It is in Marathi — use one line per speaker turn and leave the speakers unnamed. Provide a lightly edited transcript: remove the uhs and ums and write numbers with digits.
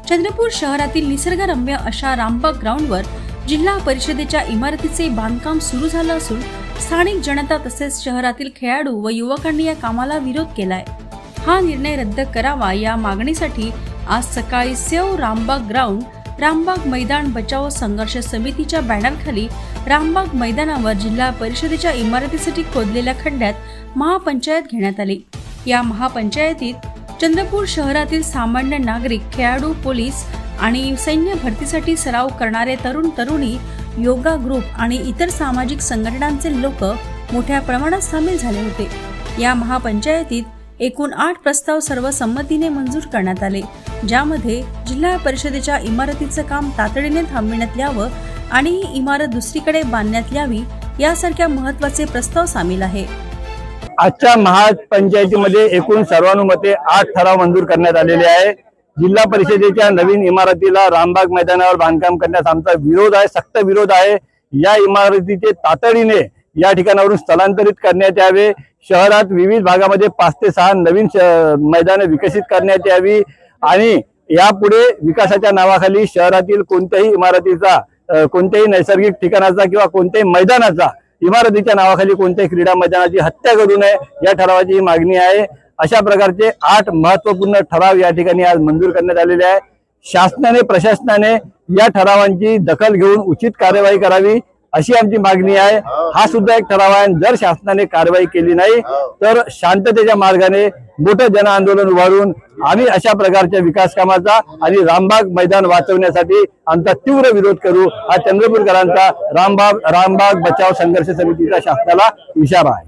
चंद्रपूर शहरातील निसर्गरम्य अशा रामबाग ग्राउंडवर जिल्हा परिषदेच्या इमारतीचे बांधकाम सुरू झालं असून स्थानिक जनता तसेच शहरातील खेळाडू व युवकांनी या कामाला विरोध केलाय। हा निर्णय रद्द करावा या मागणीसाठी आज सकाळी सेव रामबाग ग्राउंड, रामबाग मैदान बचाव संघर्ष समितीच्या बॅनरखाली रामबाग मैदानावर जिल्हा परिषदेच्या इमारतीसाठी खोदलेल्या खड्ड्यात महापंचायत घेण्यात आली। या महापंचायतीत चंद्रपूर शहरातील सामान्य नागरिक, खेळाडू, पोलीस आणि सैन्य भरतीसाठी सराव करणारे तरुण तरुणी, योगा ग्रुप आणि इतर सामाजिक संघटनांचे लोक मोठ्या प्रमाणात सामील झाले होते। या महापंचायतीत एकूण 8 प्रस्ताव सर्वसंमतीने मंजूर करण्यात आले, ज्यामध्ये जिल्हा परिषदेच्या इमारतीचं काम तातडीने थांबविण्यात यावं आणि ही इमारत दुसरीकडे बांधण्यात यावी यासारख्या महत्त्वाचे प्रस्ताव सामील आहे।
आजच्या महापंचायतीमध्ये एकूण सर्वानुमते 8 ठराव मंजूर करण्यात आलेले आहे। जिल्हा परिषदेच्या नवीन इमारतीला रामबाग मैदानावर बांधकाम करण्यास आमचा विरोध आहे, सक्त विरोध आहे। या इमारतीचे तातडीने या ठिकाणावरून स्थलांतरित करण्यात यावे। शहरात विविध भागामध्ये 5 ते 6 नवीन मैदाने विकसित करण्यात यावी आणि यापुढे विकासाच्या नावाखाली शहरातील कोणत्याही इमारतीचा, कोणत्याही नैसर्गिक ठिकाणाचा किंवा कोणत्याही मैदानाचा, इमारतीच्या नावाखाली कोणत्याही क्रीडा मैदानाची हत्या करू नये या ठरावाची ही मागणी आहे। अशा प्रकारचे 8 महत्त्वपूर्ण ठराव या ठिकाणी आज मंजूर करण्यात आलेले आहे। शासनाने, प्रशासनाने या ठरावांची दखल घेऊन उचित कार्यवाही करावी अशी आमची मागणी आहे। हा सुद्धा एक ठराव आहे। जर शासनाने कारवाई केली नाही तर शांततेच्या मार्गाने मोठं जन आंदोलन उभारून आम्ही अशा प्रकारच्या विकास कामाचा आणि रामबाग मैदान वाचवण्यासाठी आमचा तीव्र विरोध करू। हा चंद्रपूरकरांचा रामबाग बचाव संघर्ष समितीचा शासनाला इशारा आहे।